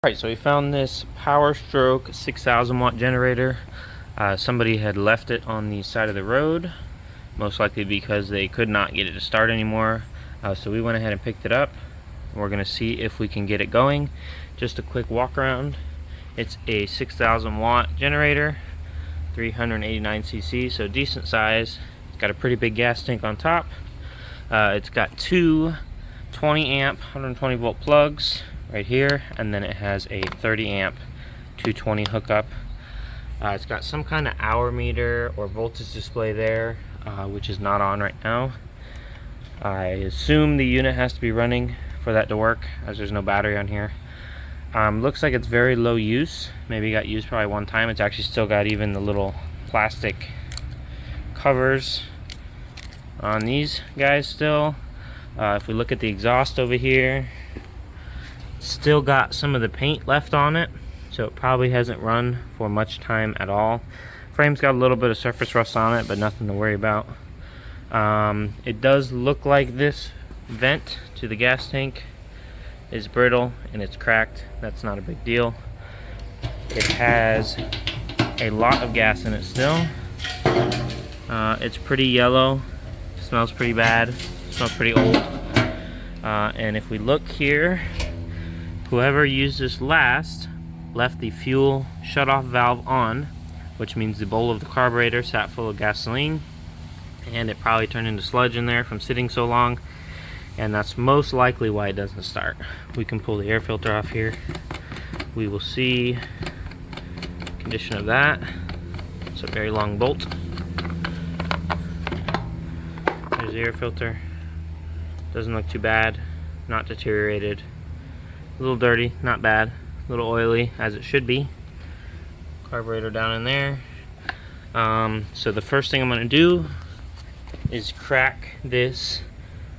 Alright, so we found this Power Stroke 6,000 watt generator. Somebody had left it on the side of the road, most likely because they could not get it to start anymore. So we went ahead and picked it up. We're going to see if we can get it going. Just a quick walk around. It's a 6,000 watt generator, 389 cc, so decent size. It's got a pretty big gas tank on top. It's got two 20 amp 120 volt plugs right here, and then it has a 30 amp 220 hookup. It's got some kind of hour meter or voltage display there, which is not on right now. I assume the unit has to be running for that to work, as there's no battery on here. Looks like it's very low use. Maybe got used probably one time. It's actually still got even the little plastic covers on these guys still. If we look at the exhaust over here, still got some of the paint left on it, so it probably hasn't run for much time at all. Frame's got a little bit of surface rust on it, but nothing to worry about. It does look like this vent to the gas tank is brittle and it's cracked. That's not a big deal. It has a lot of gas in it still. It's pretty yellow, smells pretty bad, smells pretty old. And if we look here, whoever used this last left the fuel shutoff valve on, which means the bowl of the carburetor sat full of gasoline, and it probably turned into sludge in there from sitting so long, and that's most likely why it doesn't start. We can pull the air filter off here. We will see condition of that. It's a very long bolt. There's the air filter. Doesn't look too bad, not deteriorated. A little dirty, not bad. A little oily, as it should be. Carburetor down in there. So the first thing I'm going to do is crack this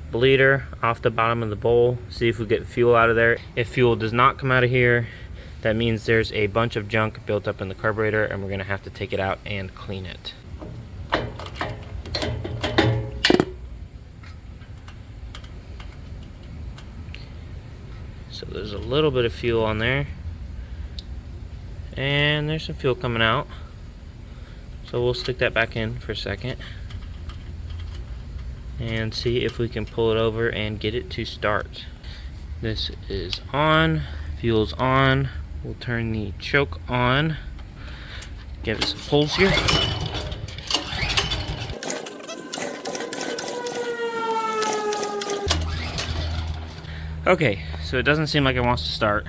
bleeder off the bottom of the bowl, see if we get fuel out of there. If fuel does not come out of here, that means there's a bunch of junk built up in the carburetor, and we're going to have to take it out and clean it. So there's a little bit of fuel on there, and there's some fuel coming out, so we'll stick that back in for a second and see if we can pull it over and get it to start. This is on, fuel's on. We'll turn the choke on, give it some pulls here. Okay, so it doesn't seem like it wants to start.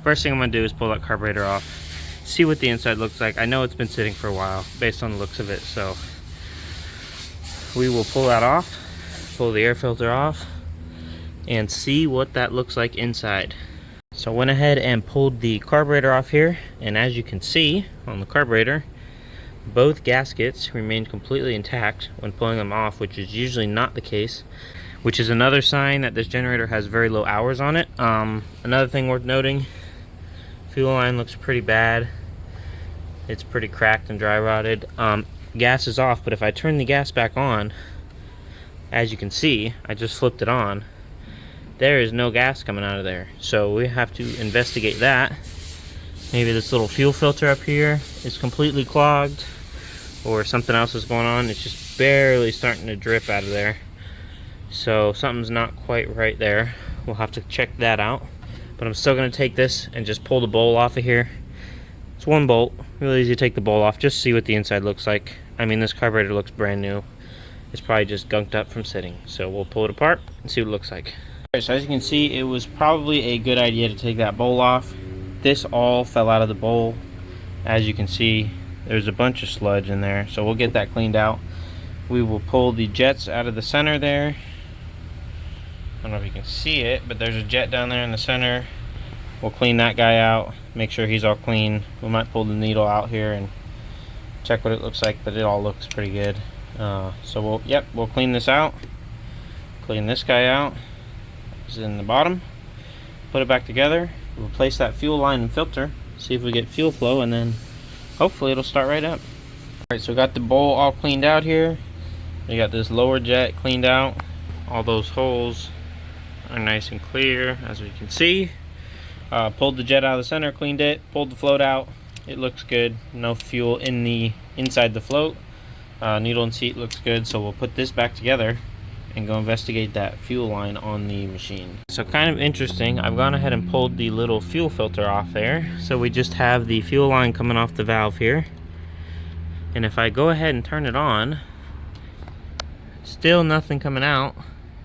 First thing I'm going to do is pull that carburetor off, see what the inside looks like. I know it's been sitting for a while based on the looks of it, so we will pull that off, pull the air filter off, and see what that looks like inside. So I went ahead and pulled the carburetor off here, and as you can see on the carburetor, both gaskets remained completely intact when pulling them off, which is usually not the case, which is another sign that this generator has very low hours on it. Another thing worth noting, fuel line looks pretty bad. It's pretty cracked and dry rotted. Gas is off, but if I turn the gas back on, as you can see, I just flipped it on, there is no gas coming out of there. So we have to investigate that. Maybe this little fuel filter up here is completely clogged, or something else is going on. It's just barely starting to drip out of there. So something's not quite right there. We'll have to check that out. But I'm still going to take this and just pull the bowl off of here. It's one bolt, really easy to take the bowl off, just see what the inside looks like. I mean, this carburetor looks brand new. It's probably just gunked up from sitting. So we'll pull it apart and see what it looks like. Alright, so as you can see, it was probably a good idea to take that bowl off. This all fell out of the bowl. As you can see, there's a bunch of sludge in there, so we'll get that cleaned out. We will pull the jets out of the center there. I don't know if you can see it, but there's a jet down there in the center. We'll clean that guy out, make sure he's all clean. We might pull the needle out here and check what it looks like, but it all looks pretty good. So we'll clean this out, clean this guy out. It's in the bottom, put it back together, replace that fuel line and filter, see if we get fuel flow, and then hopefully it'll start right up. Alright, so we got the bowl all cleaned out here. We got this lower jet cleaned out. All those holes are nice and clear, as we can see. Pulled the jet out of the center, cleaned it, pulled the float out. It looks good. No fuel in the inside the float. Needle and seat looks good, so we'll put this back together and go investigate that fuel line on the machine. So kind of interesting, I've gone ahead and pulled the little fuel filter off there. So we just have the fuel line coming off the valve here. And if I go ahead and turn it on, still nothing coming out.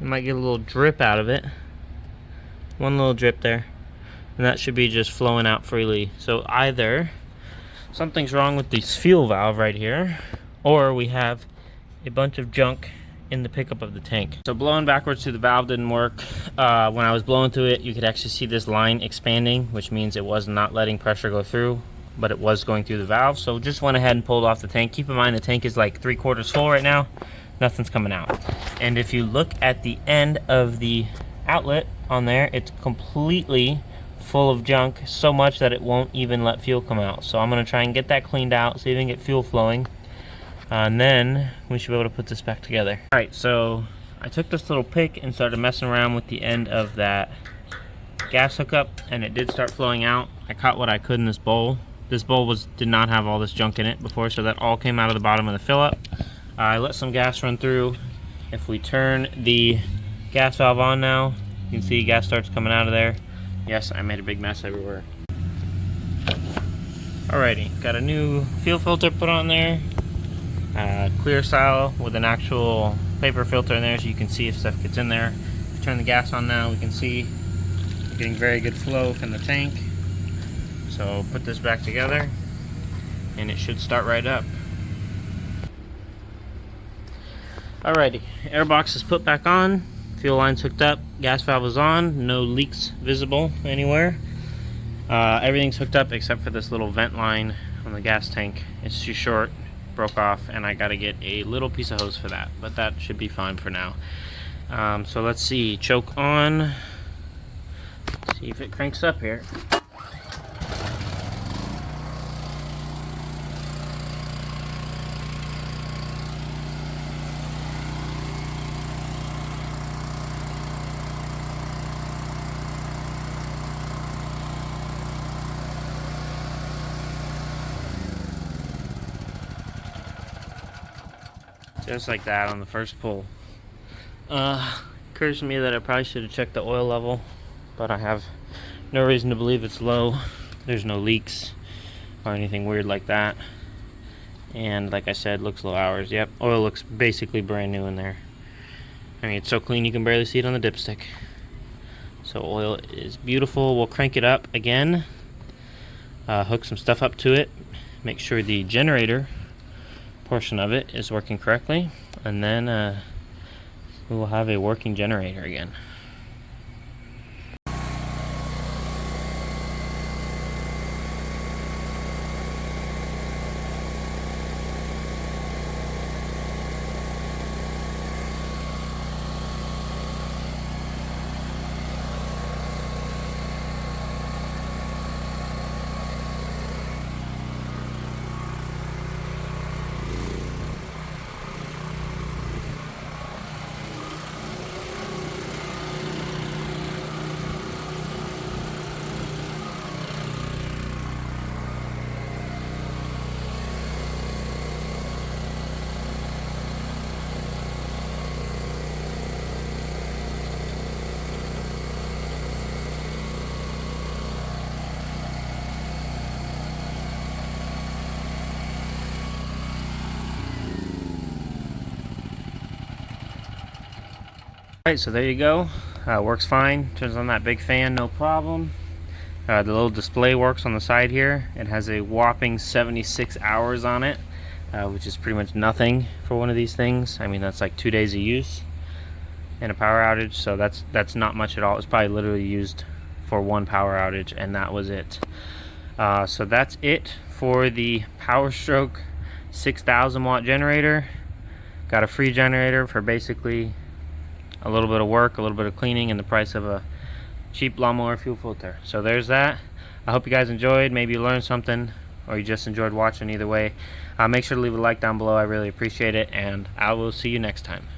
You might get a little drip out of it. One little drip there. And that should be just flowing out freely. So either something's wrong with this fuel valve right here, or we have a bunch of junk in the pickup of the tank. So blowing backwards through the valve didn't work. When I was blowing through it, you could actually see this line expanding, which means it was not letting pressure go through, but it was going through the valve. So just went ahead and pulled off the tank. Keep in mind the tank is like 3/4 full right now. Nothing's coming out. And if you look at the end of the outlet on there, it's completely full of junk, so much that it won't even let fuel come out. So I'm gonna try and get that cleaned out, see if we can get fuel flowing. And then we should be able to put this back together. All right, so I took this little pick and started messing around with the end of that gas hookup, and it did start flowing out. I caught what I could in this bowl. This bowl did not have all this junk in it before, so that all came out of the bottom of the fill up. I let some gas run through. If we turn the gas valve on now, you can see gas starts coming out of there. Yes, I made a big mess everywhere. Alrighty, got a new fuel filter put on there. Clear style with an actual paper filter in there, so you can see if stuff gets in there. If you turn the gas on now, we can see we're getting very good flow from the tank. So put this back together and it should start right up. Alrighty, air box is put back on, fuel line's hooked up, gas valve is on, no leaks visible anywhere. Everything's hooked up except for this little vent line on the gas tank. It's too short, broke off, and I gotta get a little piece of hose for that, but that should be fine for now. So let's see, choke on, see if it cranks up here. Just like that on the first pull. Occurs to me that I probably should have checked the oil level, but I have no reason to believe it's low. There's no leaks or anything weird like that. And like I said, looks low hours. Yep, oil looks basically brand new in there. I mean, it's so clean you can barely see it on the dipstick. So oil is beautiful. We'll crank it up again, hook some stuff up to it, make sure the generator portion of it is working correctly, and then we will have a working generator again. Alright, so there you go. Works fine. Turns on that big fan, no problem. The little display works on the side here. It has a whopping 76 hours on it, which is pretty much nothing for one of these things. I mean, that's like 2 days of use and a power outage, so that's not much at all. It's probably literally used for one power outage, and that was it. So that's it for the PowerStroke 6,000 watt generator. Got a free generator for basically a little bit of work, a little bit of cleaning, and the price of a cheap lawnmower fuel filter. So there's that. I hope you guys enjoyed. Maybe you learned something, or you just enjoyed watching. Either way, make sure to leave a like down below. I really appreciate it, and I will see you next time.